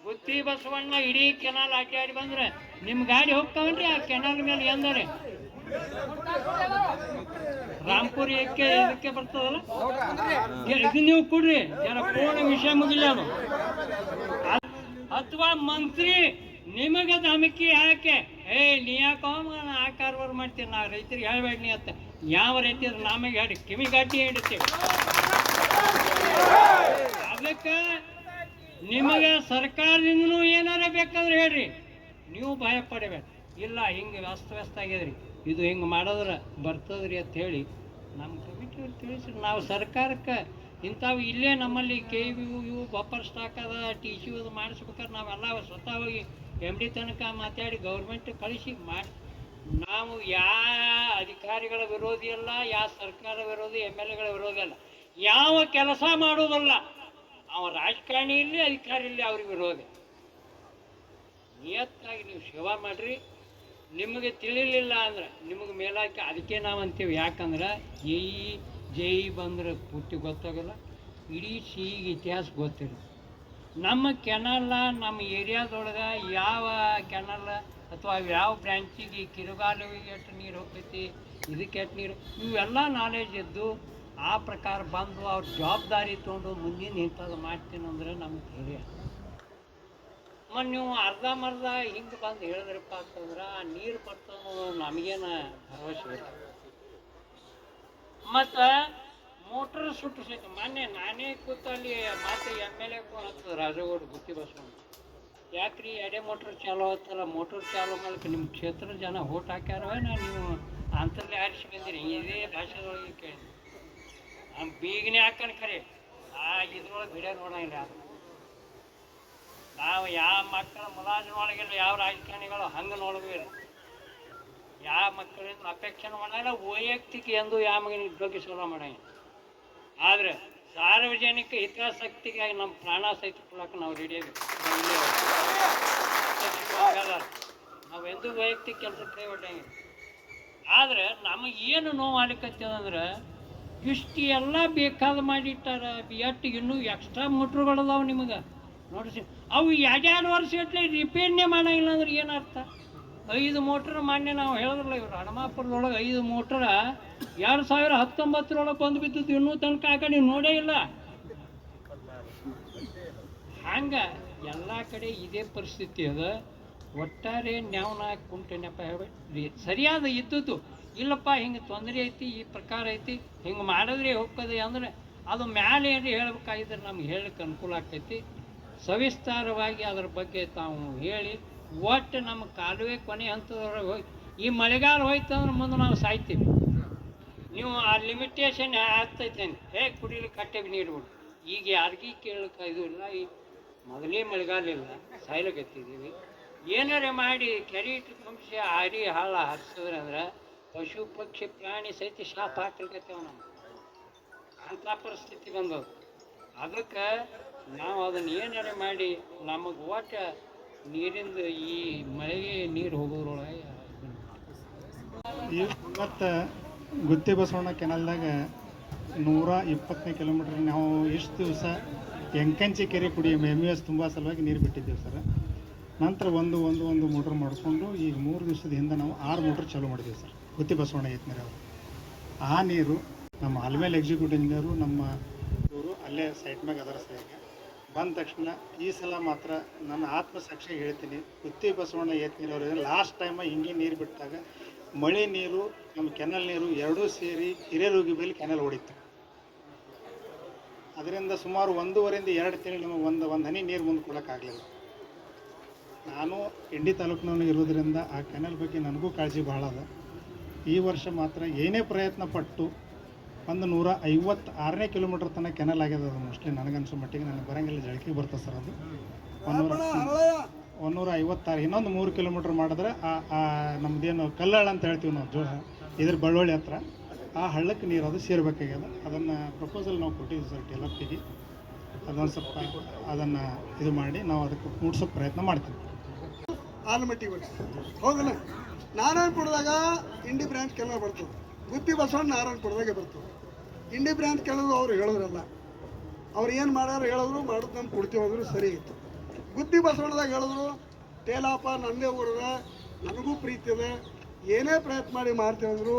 ಗುತ್ತಿ ಬಸವಣ್ಣ ಇಡೀ ಕೆನಾಲ್ ಅಡ್ಡಾಡಿ ಬಂದ್ರೆ ನಿಮ್ಮ ಗಾಡಿ ಹೋಗ್ತಾವನ್ರಿ ಆ ಕೆನಾಲ್ ಮೇಲೆ ಎಂದರೆ? ರಾಂಪುರ್ ಇದಕ್ಕೆ ಬರ್ತದಲ್ಲ, ಇದು ನೀವು ಕೊಡ್ರಿ ಜನ ಪೂರ್ಣ ವಿಷಯ ಮುಗಿಲ್ಲ ಅದು. ಅಥವಾ ಮಂತ್ರಿ ನಿಮಗೆ ಧಮಕಿ ಹಾಕಿ ನೀ ಯಾಕೋ ಆ ಕಾರ್ಬಾರ್ ಮಾಡ್ತೀವಿ, ನಾ ರೈತರಿಗೆ ಹೇಳ್ಬೇಡ ನೀ ಅಂತ. ಯಾವ ರೈತ ನಮಗೆ ಹೇಳಿ ಕಿವಿಗಡ್ಡಿ ಹಿಡಿತೀವಿ. ಅದಕ್ಕೆ ನಿಮಗೆ ಸರ್ಕಾರದಿಂದನೂ ಏನಾರ ಬೇಕಾದ್ರೆ ಹೇಳ್ರಿ, ನೀವು ಭಯ ಪಡಬೇಡ. ಇಲ್ಲ ಹಿಂಗೆ ವ್ಯಸ್ತ ಆಗ್ಯದ್ರಿ, ಇದು ಹಿಂಗೆ ಮಾಡಿದ್ರೆ ಬರ್ತದ್ರಿ ಅಂತ ಹೇಳಿ ನಮ್ಮ ಕಮಿಟಿಯವ್ರು ತಿಳಿಸ್ರಿ. ನಾವು ಸರ್ಕಾರಕ್ಕೆ ಇಂಥವು ಇಲ್ಲೇ ನಮ್ಮಲ್ಲಿ ಇವು ಬಫರ್ ಸ್ಟಾಕ್ ಅದ, ಟಿ ಸಿ ಅದು ಮಾಡಿಸ್ಬೇಕಾದ್ರೆ ನಾವೆಲ್ಲ ಸ್ವತಃ ಹೋಗಿ MD ತನಕ ಮಾತಾಡಿ ಗೌರ್ಮೆಂಟ್ ಕಳಿಸಿ ಮಾಡಿ. ನಾವು ಯಾವ ಅಧಿಕಾರಿಗಳ ವಿರೋಧಿ ಅಲ್ಲ, ಯಾವ ಸರ್ಕಾರ ವಿರೋಧಿ, MLAಗಳ ವಿರೋಧಿ ಅಲ್ಲ, ಯಾವ ಕೆಲಸ ಮಾಡೋದಲ್ಲ. ಅವ ರಾಜಕಾರಣಿ ಇರಲಿ ಅಧಿಕಾರಿ ಇರಲಿ ಅವ್ರಿಗೆ ವಿರೋಧಿ. ನಿಯತ್ತಾಗಿ ನೀವು ಸೇವಾ ಮಾಡಿರಿ. ನಿಮಗೆ ತಿಳಿಲಿಲ್ಲ ಅಂದ್ರೆ ನಿಮಗೆ ಮೇಲಾಕಿ ಅದಕ್ಕೆ ನಾವು ಅಂತೀವಿ. ಯಾಕಂದ್ರೆ ಜೈ ಬಂದ್ರೆ ಪೂರ್ತಿ ಗೊತ್ತಾಗಲ್ಲ, ಇಡೀ ಸಿಹಿಗೆ ಇತಿಹಾಸ ಗೊತ್ತಿಲ್ಲ. ನಮ್ಮ ಕೆನಲ್ಲ ನಮ್ಮ ಏರಿಯಾದೊಳಗೆ ಯಾವ ಕೆನಲ್ ಅಥವಾ ಯಾವ ಬ್ರ್ಯಾಂಚಿಗೆ ಕಿರುಗಾಲುವಿಗೆ ಎಷ್ಟು ನೀರು ಹೋಗ್ತೈತಿ, ಇದಕ್ಕೆ ಎಷ್ಟು ನೀರು, ಇವೆಲ್ಲ ನಾಲೆಜ್ ಇದ್ದು ಆ ಪ್ರಕಾರ ಬಂದು ಅವ್ರ ಜವಾಬ್ದಾರಿ ತೊಗೊಂಡು ಮುಂದಿನ ಇಂಥದ್ದು ಮಾಡ್ತೀನಿ ಅಂದ್ರೆ ನಮ್ಗೆ ಧೈರ್ಯ. ಮತ್ತು ನೀವು ಅರ್ಧಂಬರ್ಧ ಹಿಂಗೆ ಬಂದು ಹೇಳಿದ್ರಪ್ಪ ಅಂತಂದ್ರೆ ಆ ನೀರು ಬರ್ತನೋ ನಮಗೇನು ಭರವಸೆ ಇಲ್ಲ. ಮತ್ತು ಮೋಟ್ರ್ ಸುಟ್ಟು ಸಹಿತ ಮೊನ್ನೆ ನಾನೇ ಕೂತಲ್ಲಿ ಮತ್ತೆ MLA ಫೋನ್ ಹತ್ತದ ರಾಜಗೌಡ ಗುತ್ತಿ ಬಸವಣ್ಣ, ಯಾಕ್ರಿ ಎಡೆ ಮೋಟ್ರ್ ಚಾಲು ಆಯ್ತಲ್ಲ, ಮೋಟ್ರ್ ಚಾಲು ಮಾಡಲಿಕ್ಕೆ ನಿಮ್ಮ ಕ್ಷೇತ್ರದ ಜನ ಓಟ್ ಹಾಕ್ಯಾರವ, ನೀವು ಅಂತರ್ಲೆ ಆರಿಸಿ ಬಂದಿರಿ, ಇದೇ ಭಾಷೆದೊಳಗೆ ಕೇಳಿ ನಮ್ಮ ಬೀಗನೇ ಹಾಕನ್ ಖರೆ ಇದ್ರೊಳಗೆ ಬಿಡ ನೋಡಂಗಿಲ್ಲ. ನಾವು ಯಾವ ಮಕ್ಕಳ ಮುಲಾಜಿನೊಳಗಿಲ್ಲ, ಯಾವ ರಾಜಕಾರಣಿಗಳು ಹಂಗೆ ನೋಡೋದಿಲ್ಲ, ಯಾವ ಮಕ್ಕಳಿಂದ ಅಪೇಕ್ಷೆ ಮಾಡಲ್ಲ, ವೈಯಕ್ತಿಕ ಎಂದು ಯಾವ ಮಗನ ಬಗ್ಗೆ ಸೋಲ ಮಾಡಂಗಿಲ್ಲ. ಆದರೆ ಸಾರ್ವಜನಿಕ ಹಿತಾಸಕ್ತಿಗಾಗಿ ನಮ್ಮ ಪ್ರಾಣ ಸಹಿತ ಕೊಡೋಕೆ ನಾವು ರೆಡಿ ಆಗಬೇಕು. ನಾವೆಂದೂ ವೈಯಕ್ತಿಕ ಕೆಲಸ ಕೈ ಹೊಟ್ಟಂಗಿಲ್ಲ. ಆದರೆ ನಮಗೇನು ನೋವು ಆಗ್ಲಿಕ್ಕತ್ತದಂದ್ರೆ ಇಷ್ಟು ಎಲ್ಲ ಬೇಕಾದ ಮಾಡಿಟ್ಟಾರ. ಎಷ್ಟು ಇನ್ನೂ ಎಕ್ಸ್ಟ್ರಾ ಮೋಟ್ರುಗಳದಾವ ನಿಮಗೆ ನೋಡಿಸಿ, ಅವು 2 ವರ್ಷ ಇಟ್ಲಿ ರಿಪೇರ್ನೇ ಮಾಡೋಂಗಿಲ್ಲ ಅಂದ್ರೆ ಏನರ್ಥ? 5 ಮೋಟ್ರ್ ಮೊನ್ನೆ ನಾವು ಹೇಳಿದ್ರಲ್ಲ, ಇವರು ಹನುಮಾಪುರದೊಳಗೆ 5 ಮೋಟ್ರ 2019 ಬಂದು ಬಿದ್ದದ್ದು, ಇನ್ನೂ ತನಕ ಆ ಕಡೆ ನೋಡೇ ಇಲ್ಲ. ಹಂಗೆ ಎಲ್ಲ ಕಡೆ ಇದೇ ಪರಿಸ್ಥಿತಿ ಅದ. ಒಟ್ಟಾರೆ ನ್ಯಾವನ ಕುಂಟೆನಪ್ಪ ಹೇಳ್ಬೇಡಿ ಸರಿಯಾದ ಇದ್ದದ್ದು ಇಲ್ಲಪ್ಪ ಹಿಂಗೆ ತೊಂದರೆ ಐತಿ ಈ ಪ್ರಕಾರ ಐತಿ ಹಿಂಗೆ ಮಾಡಿದ್ರೆ ಹೋಗ್ತದೆ ಅಂದರೆ ಅದು ಮ್ಯಾಲೆ ಏನ್ರಿ ಹೇಳ್ಬೇಕಾಗಿದ್ರೆ ನಮ್ಗೆ ಹೇಳಕ್ಕೆ ಅನುಕೂಲ ಆಕೈತಿ ಸವಿಸ್ತಾರವಾಗಿ ಅದ್ರ ಬಗ್ಗೆ ತಾವು ಹೇಳಿ ಒಟ್ಟು ನಮ್ಮ ಕಾಲುವೆ ಕೊನೆ ಹಂತದೊಳಗೆ ಹೋಗಿ ಈ ಮಳೆಗಾಲ ಹೋಯ್ತು ಅಂದ್ರೆ ಮುಂದೆ ನಾವು ಸಾಯ್ತೀವಿ ನೀವು ಆ ಲಿಮಿಟೇಷನ್ ಆಗ್ತೈತೇನು ಕುಡಿಲಿಕ್ಕೆ ಕಟ್ಟೆಗೆ ನೀರು ಬಿಡು ಈಗ ಯಾರಿಗೂ ಕೇಳಕ್ಕೆ ಇದು ಇಲ್ಲ ಈ ಮೊದಲೇ ಮಳೆಗಾಲ ಇಲ್ಲ ಸಾಯ್ಲಿಕತ್ತಿದ್ದೀವಿ ಏನಾರೇ ಮಾಡಿ ಕೆರೆ ಇಟ್ಟು ತುಂಬಿಸಿ ಹಾರಿ ಹಾಳ ಹರಿಸಿದ್ರೆ ಅಂದ್ರೆ ಪಶು ಪಕ್ಷಿ ಪ್ರಾಣಿ ಸಹಿತ ಶಾಪ ಹಾಕ್ಲಿಕತ್ತೇವೆ ನಾವು ಅಂಥ ಪರಿಸ್ಥಿತಿ ಬಂದವು ಅದಕ್ಕೆ ನಾವು ಅದನ್ನು ಏನಾರೇ ಮಾಡಿ ನಮಗೆ ಒಟ್ಟು ನೀರಿಂದ ಈ ಮಳೆಗೆ ನೀರು ಹೋಗೋದ್ರೊಳಗೆ ಇವತ್ತು ಗುತ್ತಿ ಬಸವಣ್ಣ ಕೆನಲ್ದಾಗ 120ನೇ ಕಿಲೋಮೀಟ್ರ್ ನಾವು ಇಷ್ಟು ದಿವಸ ಎಂಕಂಚಿ ಕೆರೆ ಕುಡಿ MES ತುಂಬ ಸಲುವಾಗಿ ನೀರು ಬಿಟ್ಟಿದ್ದೇವೆ ಸರ್. ನಂತರ ಒಂದು ಮೋಟ್ರ್ ಮಾಡಿಕೊಂಡು ಈಗ 3 ದಿವಸದ ಹಿಂದೆ ನಾವು 6 ಮೋಟ್ರ್ ಚಾಲೂ ಮಾಡಿದ್ದೀವಿ ಸರ್ ಗುತ್ತಿ ಬಸವಣ್ಣ ಯತ್ನೀರು ಅವರು. ಆ ನೀರು ನಮ್ಮ ಆಲ್ಮೇಲ್ ಎಕ್ಸಿಕ್ಯೂಟಿವ್ ಇಂಜಿನಿಯರು ನಮ್ಮ ಇವರು ಅಲ್ಲೇ ಸೈಟ್ ಮ್ಯಾಗ ಅದರ ಸರಿಯಾಗಿ ಬಂದ ತಕ್ಷಣ ಈ ಸಲ ಮಾತ್ರ ನನ್ನ ಆತ್ಮಸಾಕ್ಷಿ ಹೇಳ್ತೀನಿ ಗುತ್ತಿ ಬಸವಣ್ಣ ಯತ್ನೀರು ಅವರು ಲಾಸ್ಟ್ ಟೈಮ ಹಿಂಗೆ ನೀರು ಬಿಟ್ಟಾಗ ಮಳೆ ನೀರು ನಮ್ಮ ಕೆನಲ್ ನೀರು ಎರಡೂ ಸೇರಿ ಹಿರೇರೋಗಿ ಮೇಲೆ ಕೆನಲ್ ಹೊಡಿತು. ಅದರಿಂದ ಸುಮಾರು 1.5 2 ತಿಂಗಳು ನಮಗೆ ಒಂದು ಹನಿ ನೀರು ಮುಂದೆ ಕೊಡೋಕ್ಕಾಗಲಿಲ್ಲ. ನಾನು ಇಂಡಿ ತಾಲೂಕಿನವನು ಇರೋದರಿಂದ ಆ ಕೆನಲ್ ಬಗ್ಗೆ ನನಗೂ ಕಾಳಜಿ ಭಾಳ ಅದ. ಈ ವರ್ಷ ಮಾತ್ರ ಏನೇ ಪ್ರಯತ್ನ ಪಟ್ಟು ಒಂದು 156ನೇ ಕಿಲೋಮೀಟ್ರ್ ತನಕ ಕೆನಲ್ ಆಗ್ಯದ. ಅದು ಮೋಸ್ಟ್ಲಿ ನನಗನ್ಸೋ ಮಟ್ಟಿಗೆ ನನಗೆ ಬರೋಂಗಿಲ್ಲ, ಜಳಕಿಗೆ ಬರ್ತದೆ ಸರ್ ಅದು 156. ಇನ್ನೊಂದು 3 ಕಿಲೋಮೀಟ್ರ್ ಮಾಡಿದ್ರೆ ನಮ್ಮದೇನು ಕಲ್ಲಹಳ್ಳ ಅಂತ ಹೇಳ್ತೀವಿ ನಾವು ಇದ್ರ ಬಳ್ಳೊಳ್ಳಿ ಹತ್ರ ಆ ಹಳ್ಳಕ್ಕೆ ನೀರು ಅದು ಸೇರ್ಬೇಕಾಗ್ಯದ. ಅದನ್ನು ಪ್ರಪೋಸಲ್ ನಾವು ಕೊಟ್ಟಿದ್ದೀವಿ ಸರ್ ಡೆವಲಪ್ಪಿಗೆ. ಅದೊಂದು ಸ್ವಲ್ಪ ಅದನ್ನು ಇದು ಮಾಡಿ ನಾವು ಅದಕ್ಕೆ ಮೂಡಿಸೋ ಪ್ರಯತ್ನ ಮಾಡ್ತೀವಿ. ಆಲಮಟ್ಟಿ ಹೌದಲ್ಲ, ನಾರಾಯಣಪುರದಾಗ ಇಂಡಿ ಬ್ರಾಂಚ್ ಕೆನಲ್ ಬರ್ತದೆ, ಗುತ್ತಿ ಬಸವಣ್ಣ ನಾರಾಯಣಪುರದಾಗೆ ಬರ್ತದೆ. ಇಂಡಿ ಬ್ರಾಂಚ್ ಕೆನಲ್ ಅವ್ರು ಹೇಳಿದ್ರಲ್ಲ, ಅವ್ರು ಏನು ಮಾಡ್ಯಾರ ಹೇಳಿದ್ರು ಮಾಡೋದು ನಮ್ಗೆ ಕೊಡ್ತೀವಿ ಅಂದರು ಸರಿ ಇತ್ತು. ಗುತ್ತಿ ಬಸವಣ್ಣದಾಗ ಹೇಳಿದ್ರು ಟೇಲಾಪ ನನ್ನದೇ ಊರದ, ನನಗೂ ಪ್ರೀತಿ ಇದೆ, ಏನೇ ಪ್ರಯತ್ನ ಮಾಡಿ ಮಾಡ್ತೀವಿ ಅಂದರು.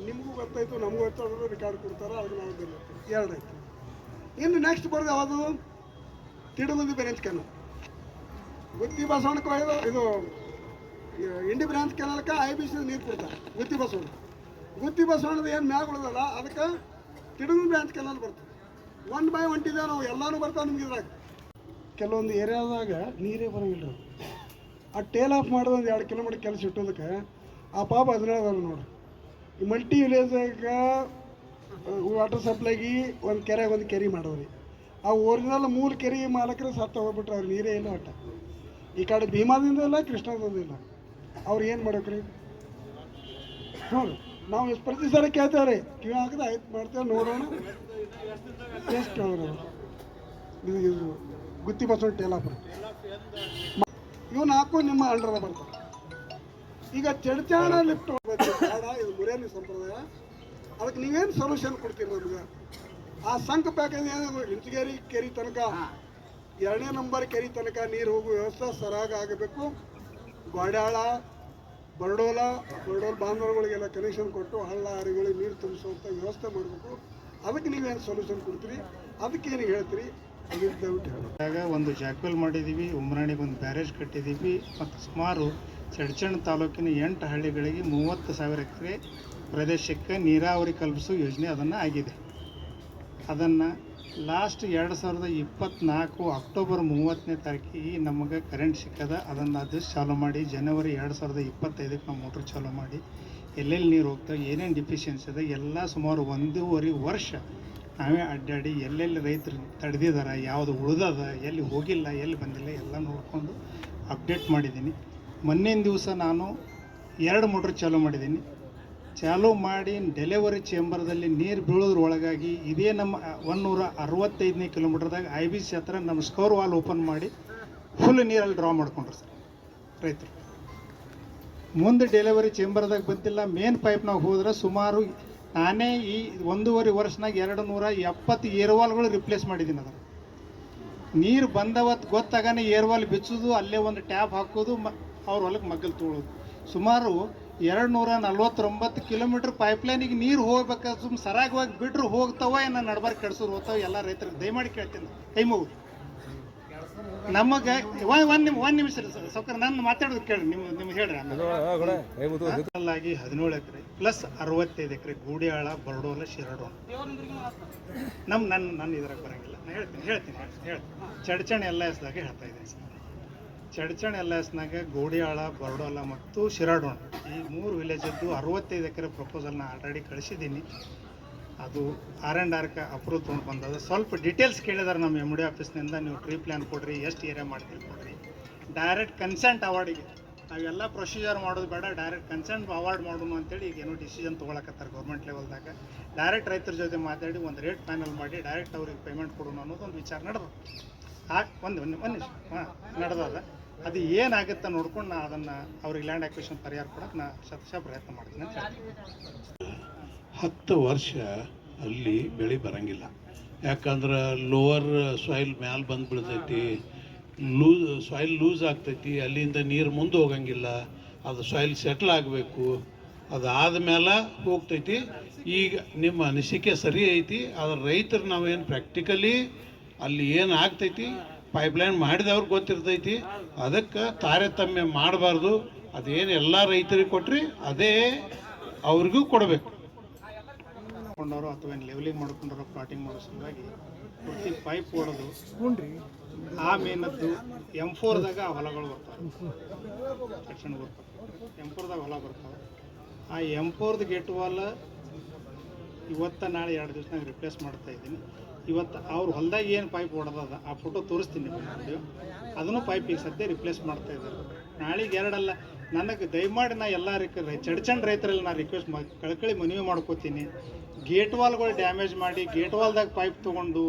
ನಿಮಗೂ ಗೊತ್ತಾಯ್ತು, ನಮಗೂ ಗೊತ್ತಾದ್ರು ರೆಕಾರ್ಡ್ ಕೊಡ್ತಾರೆ, ಅವ್ರಿಗೆ ನಾವು ಬೆಲ್ಲೈತು 2 ಆಯ್ತು. ಇನ್ನು ನೆಕ್ಸ್ಟ್ ಬರೋದು ಯಾವುದು ತಿಡುಮಂದಿ ಬ್ರಾಂಚ್ ಕೆನಲ್. ಗುತ್ತಿ ಬಸವಣ್ಣಕ್ಕೆ ಇದು ಇಂಡಿ ಬ್ರಾಂಚ್ ಕೆನಲ್ಕ IBC ನೀರು ಕೊಡ್ತಾರೆ ಗುತ್ತಿ ಬಸವಣ್ಣದ ಏನು ಮ್ಯಾಗ ಉಳಿದಲ್ಲ ಅದಕ್ಕೆ ತಿಡುಮಂದಿ ಬ್ರಾಂಚ್ ಕೆನಲ್ ಬರ್ತದೆ. 1/1 ಇದೆ, ನಾವು ಎಲ್ಲನೂ ಬರ್ತಾವೆ ನಿಮ್ಗೆ ಇದ್ರಾಗ. ಕೆಲವೊಂದು ಏರಿಯಾದಾಗ ನೀರೇ ಬರೋಂಗಿಲ್ಲ. ಆ ಟೇಲ್ ಆಫ್ ಮಾಡೋದು 2 ಕಿಲೋಮೀಟ್ರ್ ಕೆಲಸ ಇಟ್ಟೋದಕ್ಕೆ ಆ ಪಾಪ ಅದನ್ನ ನೋಡ್ರಿ. ಈ ಮಲ್ಟಿ ವಿಲೇಜಾಗ ವಾಟರ್ ಸಪ್ಲೈಗೆ ಒಂದು ಕೆರೆ ಮಾಡೋರಿ. ಆ ಒರಿಜಿನಲ್ 3 ಕೆರೆ ಮಾಲಕರು ಸತ್ತ ಹೋಗ್ಬಿಟ್ರೆ ಅವ್ರು ನೀರೇ ಇಲ್ಲ ಒಟ್ಟ. ಈ ಕಡೆ ಭೀಮಾದಿಂದ ಇಲ್ಲ, ಕೃಷ್ಣದಿಂದ ಇಲ್ಲ. ಅವ್ರು ಏನು ಮಾಡ್ಬೇಕ್ರಿ? ನೋಡಿ, ನಾವು ಎಷ್ಟು ಪ್ರತಿ ಸಲ ಕೇಳ್ತೇವೆ ಕಿವಿ ಹಾಕಿದ್ರೆ ಆಯ್ತು ಮಾಡ್ತೇವೆ, ನೋಡೋಣ ಎಷ್ಟು ಕೇಳಿದ್ರು. ಇದು ಗುತ್ತಿ ಬಸವಣ್ಣ ಟೇಲಾಪುರ ಇವು 4 ನಿಮ್ಮ ಅಂಡರ್ ಬರ್ತಾರೆ. ಈಗ ಚಡ್ಚಾಣ ಲಿಫ್ಟ್ ಬೇಡ, ಇದು ಮುರೇನಿ ಸಂಪ್ರದಾಯ. ಅದಕ್ಕೆ ನೀವೇನು ಸೊಲ್ಯೂಷನ್ ಕೊಡ್ತೀರಿ ನಮ್ಗೆ? ಆ ಸಂಘ ಪ್ಯಾಕೇಜ್ ಏನಾದ್ರು ಇಂಚಗೇರಿ ಕೆರೆ ತನಕ 2ನೇ ನಂಬರ್ ಕೆರೆ ತನಕ ನೀರು ಹೋಗುವ ವ್ಯವಸ್ಥೆ ಸರಾಗಿ ಆಗಬೇಕು. ಗೋಡ್ಯಾಳ ಬರಡೋಲ ಬಾಂಧವಗಳಿಗೆಲ್ಲ ಕನೆಕ್ಷನ್ ಕೊಟ್ಟು ಹಳ್ಳ ಹರಿಗಳಿಗೆ ನೀರು ತುಂಬಿಸುವಂಥ ವ್ಯವಸ್ಥೆ ಮಾಡಬೇಕು. ಅದಕ್ಕೆ ನೀವೇನು ಸೊಲ್ಯೂಷನ್ ಕೊಡ್ತೀರಿ? ಅದಕ್ಕೆ ಏನು ಹೇಳ್ತೀರಿ? ಆಗ ಒಂದು ಜಾಕ್ವೆಲ್ ಮಾಡಿದ್ದೀವಿ, ಉಮ್ರಾಣಿಗೆ ಒಂದು ಬ್ಯಾರೇಜ್ ಕಟ್ಟಿದ್ದೀವಿ. ಮತ್ತು ಸುಮಾರು ಚಡ್ಚಣ ತಾಲೂಕಿನ 8 ಹಳ್ಳಿಗಳಿಗೆ 30,000 ಎಕರೆ ಪ್ರದೇಶಕ್ಕೆ ನೀರಾವರಿ ಕಲ್ಪಿಸುವ ಯೋಜನೆ ಅದನ್ನು ಆಗಿದೆ. ಅದನ್ನು ಲಾಸ್ಟ್ 2024 ಅಕ್ಟೋಬರ್ 30ನೇ ತಾರೀಕಿಗೆ ನಮಗೆ ಕರೆಂಟ್ ಸಿಕ್ಕದ. ಅದನ್ನು ಅದು ಚಾಲೂ ಮಾಡಿ ಜನವರಿ 2025ಕ್ಕೆ ನಾವು ಮೋಟ್ರ್ ಚಾಲೂ ಮಾಡಿ ಎಲ್ಲೆಲ್ಲಿ ನೀರು ಹೋಗ್ತವೆ, ಏನೇನು ಡಿಫಿಷಿಯನ್ಸಿ ಇದೆ ಎಲ್ಲ ಸುಮಾರು 1.5 ವರ್ಷ ನಾವೇ ಅಡ್ಡಾಡಿ ಎಲ್ಲೆಲ್ಲಿ ರೈತರು ತಡೆದಿದ್ದಾರೆ, ಯಾವುದು ಉಳಿದದ, ಎಲ್ಲಿ ಹೋಗಿಲ್ಲ, ಎಲ್ಲಿ ಬಂದಿಲ್ಲ ಎಲ್ಲ ನೋಡಿಕೊಂಡು ಅಪ್ಡೇಟ್ ಮಾಡಿದ್ದೀನಿ. ಮೊನ್ನೆಯ ದಿವಸ ನಾನು 2 ಮೋಟ್ರ್ ಚಾಲೂ ಮಾಡಿದ್ದೀನಿ. ಚಾಲೂ ಮಾಡಿ ಡೆಲಿವರಿ ಚೇಂಬರ್ದಲ್ಲಿ ನೀರು ಬೀಳೋದ್ರೊಳಗಾಗಿ ಇದೇ ನಮ್ಮ 165ನೇ ಕಿಲೋಮೀಟ್ರ್ದಾಗ IBC ಹತ್ರ ನಮ್ಮ ಸ್ಕೋರ್ ವಾಲ್ ಓಪನ್ ಮಾಡಿ ಫುಲ್ ನೀರಲ್ಲಿ ಡ್ರಾ ಮಾಡ್ಕೊಂಡ್ರು ಸರ್ ರೈತರು. ಮುಂದೆ ಡೆಲಿವರಿ ಚೇಂಬರ್ದಾಗ ಬಂದಿಲ್ಲ. ಮೇನ್ ಪೈಪ್ನಾಗ ಹೋದ್ರೆ ಸುಮಾರು ನಾನೇ ಈ 1.5 ವರ್ಷನಾಗ 270 ಏರ್ವಾಲ್ಗಳು ರಿಪ್ಲೇಸ್ ಮಾಡಿದ್ದೀನಿ. ಅದನ್ನು ನೀರು ಬಂದವತ್ತು ಗೊತ್ತಾಗಾನೆ ಏರ್ವಾಲ್ ಬಿಚ್ಚೋದು, ಅಲ್ಲೇ ಒಂದು ಟ್ಯಾಪ್ ಹಾಕೋದು, ಅವ್ರ ಹೊಲಕ್ಕೆ ಮಗ್ಗಲು ತೊಗೊಳೋದು. ಸುಮಾರು 249 ಕಿಲೋಮೀಟ್ರ್ ಪೈಪ್ಲೈನಿಗೆ ನೀರು ಹೋಗ್ಬೇಕಾದ್ರೆ ಸುಮ್ಮನೆ ಸರಾಗವಾಗಿ ಬಿಡ್ರು ಹೋಗ್ತಾವ, ಏನೋ ನಡ್ಬಾರ್ದು ಕೆಡ್ಸೋರು ಹೋಗ್ತಾವೆ. ಎಲ್ಲ ರೈತರಿಗೆ ದಯಮಾಡಿ ಕೇಳ್ತೀನಿ, ಕೈ ಮುಗಿದು ನಮಗೆ ಒಂದು ನಿಮಿಷ ಸೌಕರ್ಯ ನಾನು ಮಾತಾಡೋದು ಕೇಳಿ ನಿಮ್ಗೆ ಹೇಳ್ರಿ ಆಗಿ 17 ಎಕರೆ ಪ್ಲಸ್ 65 ಎಕರೆ ಗೂಡಿಯಾಳ ಬರಡೋಲ ಶಿರಡೋಣ ನನ್ನ ಇದ್ರಾಗ ಬರೋಂಗಿಲ್ಲ ನಾನು ಹೇಳ್ತೀನಿ ಚಡ್ಚಣ್ ಎಲ್ಲ ಎಸ್ದಾಗ ಹೇಳ್ತಾ ಇದ್ದೀನಿ ಸರ್. ಚಡ್ಚಣ್ ಎಲ್ಲ ಎಸ್ನಾಗ ಗೂಡಿಯಾಳ ಬರಡೋಲ ಮತ್ತು ಶಿರಾಡೋಣ ಈ 3 ವಿಲೇಜದ್ದು 65 ಎಕರೆ ಪ್ರಪೋಸಲ್ನ ಆಲ್ರೆಡಿ ಕಳಿಸಿದ್ದೀನಿ. ಅದು R&Rಕ್ಕೆ ಅಪ್ರೂವ್ ತೊಗೊಂಡು ಬಂದದ. ಸ್ವಲ್ಪ ಡೀಟೇಲ್ಸ್ ಕೇಳಿದಾರೆ ನಮ್ಮ MD ಆಫೀಸ್ನಿಂದ, ನೀವು ಟ್ರೀ ಪ್ಲ್ಯಾನ್ ಕೊಡ್ರಿ, ಎಷ್ಟು ಏರಿಯಾ ಮಾಡ್ತೀವಿ ಕೊಡ್ರಿ, ಡೈರೆಕ್ಟ್ ಕನ್ಸೆಂಟ್ ಅವಾರ್ಡಿಗೆ ನಾವೆಲ್ಲ ಪ್ರೊಸೀಜರ್ ಮಾಡೋದು ಬೇಡ, ಡೈರೆಕ್ಟ್ ಕನ್ಸೆಂಟ್ ಅವಾರ್ಡ್ ಮಾಡೋಣ ಅಂತೇಳಿ ಈಗ ಏನೋ ಡಿಸಿಷನ್ ತೊಗೊಳಕತ್ತಾರೆ ಗೌರ್ಮೆಂಟ್ ಲೆವೆಲ್ದಾಗ. ಡೈರೆಕ್ಟ್ ರೈತರ ಜೊತೆ ಮಾತಾಡಿ ಒಂದು ರೇಟ್ ಫೈನಲ್ ಮಾಡಿ ಡೈರೆಕ್ಟ್ ಅವ್ರಿಗೆ ಪೇಮೆಂಟ್ ಕೊಡೋಣ ಅನ್ನೋದೊಂದು ವಿಚಾರ ನಡೆದು ಒಂದು ನಿಮಿಷ ನಡೆದದ. ಅದು ಏನಾಗುತ್ತೆ ನೋಡ್ಕೊಂಡು ನಾ ಅದನ್ನು ಅವ್ರಿಗೆ ಲ್ಯಾಂಡ್ ಅಕ್ವಿಷನ್ ಪರಿಹಾರ ಕೊಡೋಕೆ ನಾ ಶತಶಃ ಪ್ರಯತ್ನ ಮಾಡ್ತೀನಿ ಅಂತ ಹೇಳ್ತೀನಿ. 10 ವರ್ಷ ಅಲ್ಲಿ ಬೆಳೆ ಬರಂಗಿಲ್ಲ, ಯಾಕಂದ್ರೆ ಲೋವರ್ ಸಾಯಿಲ್ ಮ್ಯಾಲೆ ಬಂದು ಬೀಳ್ತೈತಿ, ಸಾಯಿಲ್ ಲೂಸ್ ಆಗ್ತೈತಿ, ಅಲ್ಲಿಂದ ನೀರು ಮುಂದೆ ಹೋಗಂಗಿಲ್ಲ, ಅದು ಸಾಯಿಲ್ ಸೆಟ್ಲ್ ಆಗಬೇಕು, ಅದಾದ ಮೇಲೆ ಹೋಗ್ತೈತಿ. ಈಗ ನಿಮ್ಮ ಅನಿಸಿಕೆ ಸರಿ ಐತಿ, ಆದ್ರೆ ರೈತರು ನಾವೇನು ಪ್ರಾಕ್ಟಿಕಲಿ ಅಲ್ಲಿ ಏನು ಆಗ್ತೈತಿ ಪೈಪ್ಲೈನ್ ಮಾಡಿದವ್ರಿಗೆ ಗೊತ್ತಿರ್ತೈತಿ. ಅದಕ್ಕೆ ತಾರತಮ್ಯ ಮಾಡಬಾರ್ದು. ಅದೇನು ಎಲ್ಲ ರೈತರಿಗೆ ಕೊಟ್ರಿ ಅದೇ ಅವ್ರಿಗೂ ಕೊಡಬೇಕು. ಕೊಂಡವರು ಅಥವಾ ಏನು ಲೆವೆಲಿಂಗ್ ಮಾಡ್ಕೊಂಡವರು ಪ್ಲಾಟಿಂಗ್ ಮಾಡೋ ಸಲುವಾಗಿ ಪೂರ್ತಿ ಪೈಪ್ ಹೊಡೆದು ಆ ಮೇನದ್ದು M4ದಾಗ ಹೊಲಗಳು ಬರ್ತಾವೆ, ತಕ್ಷಣ ಬರ್ತಾವೆ. M4ದಾಗ ಹೊಲ ಬರ್ತಾವೆ. ಆ M4ದ ಗೇಟ್ ವಾಲ್ ಇವತ್ತು ನಾಳೆ 2 ದಿವಸನಾಗ ರಿಪ್ಲೇಸ್ ಮಾಡ್ತಾ ಇದ್ದೀನಿ. ಇವತ್ತು ಅವ್ರ ಹೊಲದಾಗ ಏನು ಪೈಪ್ ಹೊಡೆದದ ಆ ಫೋಟೋ ತೋರಿಸ್ತೀನಿ ವಿಡಿಯೋ, ಅದನ್ನು ಪೈಪ್ ಈಗ ಸದ್ಯ ರಿಪ್ಲೇಸ್ ಮಾಡ್ತಾ ಇದ್ದಾರೆ. ನಾಳೆಗೆ 2 ಅಲ್ಲ, ನನಗೆ ದಯಮಾಡಿ ನಾ ಎಲ್ಲ ಚಡ್ಚಂಡ್ ರೈತರಲ್ಲಿ ನಾನು ರಿಕ್ವೆಸ್ಟ್ ಕಳ್ಕಳಿ ಮನವಿ ಮಾಡ್ಕೋತೀನಿ. ಗೇಟ್ ವಾಲ್ಗಳು ಡ್ಯಾಮೇಜ್ ಮಾಡಿ ಗೇಟ್ ವಾಲ್ದಾಗ ಪೈಪ್ ತೊಗೊಂಡು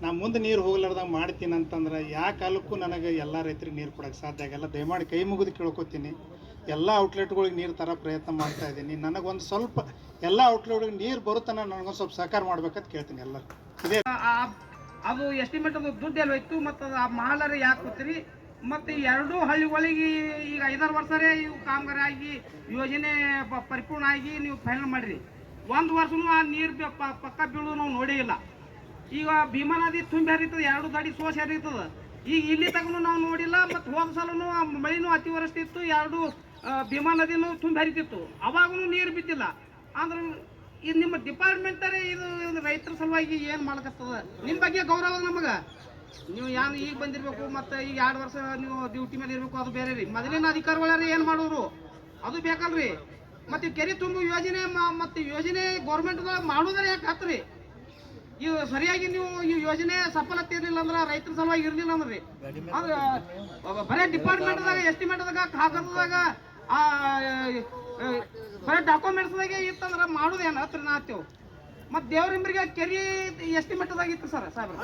ನಾ ಮುಂದೆ ನೀರು ಹೋಗ್ಲಾರ್ದಂಗೆ ಮಾಡ್ತೀನಿ ಅಂತಂದ್ರೆ ಯಾವ ಕಾಲಕ್ಕೂ ನನಗೆ ಎಲ್ಲ ರೈತರಿಗೆ ನೀರು ಕೊಡೋಕ್ಕೆ ಸಾಧ್ಯ ಆಗಲ್ಲ. ದಯಮಾಡಿ ಕೈ ಮುಗಿದು ಕೇಳ್ಕೊತೀನಿ. ಎಲ್ಲ ಔಟ್ಲೆಟ್ಗಳಿಗೆ ನೀರು ತರೋ ಪ್ರಯತ್ನ ಮಾಡ್ತಾ ಇದ್ದೀನಿ. ನನಗೊಂದು ಸ್ವಲ್ಪ ಎಲ್ಲ ಔಟ್ಲೆಟ್ಗಳಿಗೆ ನೀರು ಬರುತ್ತಾನ ನನಗೊಂದು ಸ್ವಲ್ಪ ಸಹಕಾರ ಮಾಡ್ಬೇಕಂತ ಕೇಳ್ತೀನಿ ಎಲ್ಲರೂ. ಇದೇ ಅದು ಎಸ್ಟಿಮೇಟ್ ಅದು ದುಡ್ಡು ಎಲ್ಲಿ ಹೋಯ್ತು ಮತ್ತು ಅದು ಆ ಮಾಲರಿ ಯಾಕೆ ಕೂತೀರಿ ಮತ್ತು 2 ಹಳ್ಳಿಗಳಿಗೆ ಈಗ 5-6 ವರ್ಷರೇ ಇವು ಕಾಮಗಾರಿ ಆಗಿ ಯೋಜನೆ ಪರಿಪೂರ್ಣ ಆಗಿ ನೀವು ಫೈನಲ್ ಮಾಡಿರಿ. 1 ವರ್ಷನೂ ಆ ನೀರು ಪಕ್ಕ ಬೀಳೋದು ನಾವು ನೋಡೇ ಇಲ್ಲ. ಈಗ ಭೀಮಾ ನದಿ ತುಂಬಿ ಹರಿತದೆ, 2 ದಾಡಿ ಸೋಸಿ ಹರಿತದೆ. ಈಗ ಇಲ್ಲಿ ತಗೊಂಡು ನಾವು ನೋಡಿಲ್ಲ. ಮತ್ತು ಹೋದ ಸಲನೂ ಮಳೆನೂ ಅತಿವೃಷ್ಟಿ ಇತ್ತು, 2 ಭೀಮಾ ನದಿನೂ ತುಂಬಿ ಹರಿತಿತ್ತು, ಅವಾಗೂ ನೀರು ಬಿದ್ದಿಲ್ಲ. ಅಂದ್ರೆ ಇದು ನಿಮ್ಮ ಡಿಪಾರ್ಟ್ಮೆಂಟರೇ ಇದು ರೈತರ ಸಲುವಾಗಿ ಏನು ಮಾಡ್ಕತ್ತದ? ನಿಮ್ಮ ಬಗ್ಗೆ ಗೌರವ ನಮಗೆ. ನೀವು ಏನು ಈಗ ಬಂದಿರಬೇಕು ಮತ್ತು ಈಗ 2 ವರ್ಷ ನೀವು ಡ್ಯೂಟಿ ಮೇಲೆ ಇರಬೇಕು, ಅದು ಬೇರೆ ರೀ. ಮೊದಲಿನ ಅಧಿಕಾರಿಗಳಾರ ಏನು ಮಾಡೋರು ಅದು ಬೇಕಲ್ರಿ. ಮತ್ತು ಕೆರೆ ತುಂಬು ಯೋಜನೆ ಮತ್ತು ಯೋಜನೆ ಗೌರ್ಮೆಂಟ್ದಾಗ ಮಾಡೋದ್ರೆ ಯಾಕೆ ಹತ್ರಿ? ಇವು ಸರಿಯಾಗಿ ನೀವು ಈ ಯೋಜನೆ ಸಫಲತೆ ಇರಲಿಲ್ಲ ಅಂದ್ರೆ ರೈತರ ಸಲುವಾಗಿ ಇರಲಿಲ್ಲ ಅಂದ್ರೆ ಅದು ಬರೀ ಡಿಪಾರ್ಟ್ಮೆಂಟ್ದಾಗ ಎಸ್ಟಿಮೇಟ್ದಾಗ ಕಾಗದದಾಗ ಬರೀ ಡಾಕ್ಯುಮೆಂಟ್ಸ್ದಾಗೆ ಇತ್ತಂದ್ರೆ ಮಾಡೋದೇನು ಹತ್ರ ನಾತೇವು. ಮತ್ತು ದೇವ್ರಿಂಬ್ರಿಗೆ ಕೆರೆ ಎಸ್ಟಿಮೇಟ್ದಾಗ ಇತ್ತು ಸರ್ ಸಾಹೇಬ್ರ,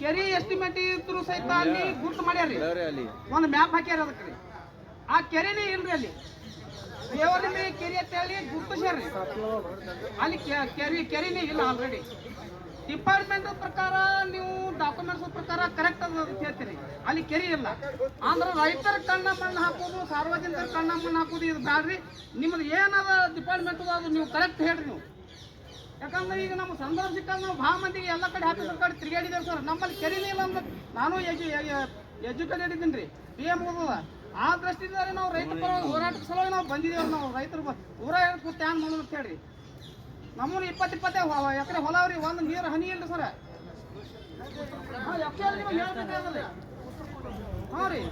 ಕೆರೆ ಎಸ್ಟಿಮೇಟ್ ಇದ್ರು ಸಹಿತ ಅಲ್ಲಿ ಗುರ್ತು ಮಾಡ್ಯಾರ್ರಿ, ಒಂದು ಮ್ಯಾಪ್ ಹಾಕ್ಯಾರ ಅದಕ್ಕೆ. ಆ ಕೆರೆನೇ ಇಲ್ರಿ ಅಲ್ಲಿ, ದೇವರಿಂದ ಕೆರೆ ಅಂತ ಹೇಳಿ ಗುರ್ತಿಸ್ಯಾರ್ರಿ. ಅಲ್ಲಿ ಕೆರೆನೇ ಇಲ್ಲ ಆಲ್ರೆಡಿ. ಡಿಪಾರ್ಟ್ಮೆಂಟ್ ಪ್ರಕಾರ ನೀವು ಡಾಕ್ಯುಮೆಂಟ್ಸ್ ಪ್ರಕಾರ ಕರೆಕ್ಟ್ ಅದ ಅಂತ ಹೇಳ್ತೀರಿ, ಅಲ್ಲಿ ಕೆರೆ ಇಲ್ಲ. ಅಂದ್ರೆ ರೈತರ ಕಣ್ಣ ಮಣ್ಣು ಹಾಕೋದು, ಸಾರ್ವಜನಿಕರ ಕಣ್ಣ ಮಣ್ಣು ಹಾಕೋದು ಇದು ಬ್ಯಾಡ್ರಿ. ನಿಮ್ಮದು ಏನದ ಡಿಪಾರ್ಟ್ಮೆಂಟ್ ಅದು ನೀವು ಕರೆಕ್ಟ್ ಹೇಳ್ರಿ ನೀವು. ಯಾಕಂದ್ರೆ ಈಗ ನಮ್ಮ ಸಂದರ್ಭ ಸಿಕ್ಕಾಗ ನಾವು ಭಾಳ ಮಂದಿಗೆ ಎಲ್ಲ ಕಡೆ ಆಫೀಸರ್ ಕಡೆ ತಿರುಗಾಡಿದ್ದೇವೆ ಸರ್. ನಮ್ಮಲ್ಲಿ ಕೆರೆನೇ ಇಲ್ಲ ಅಂದ್ರೆ ನಾನು ಎಜುಕೇಟೆಡ್ ಇದ್ದೀನಿ ರೀ, PM ಓದದ. ಆ ದೃಷ್ಟಿಯಿಂದ ನಾವು ರೈತ ಪರ ಹೋರಾಟದ ಸಲುವಾಗಿ ನಾವು ಬಂದಿದ್ದೇವೆ. ನಾವು ರೈತರು ಊರ ಕೂತು ಹ್ಯಾಂಗ್ ಮಾಡೋದು ಅಂತ ಹೇಳ್ರಿ. ನಮ್ಮನ್ನು 20-20 ಎಕರೆ ಹೊಲ ಅವ್ರಿ, ಒಂದು ನೀರು ಹನಿ ಇಲ್ರಿ ಸರ್. ಹಾಂ ರೀ.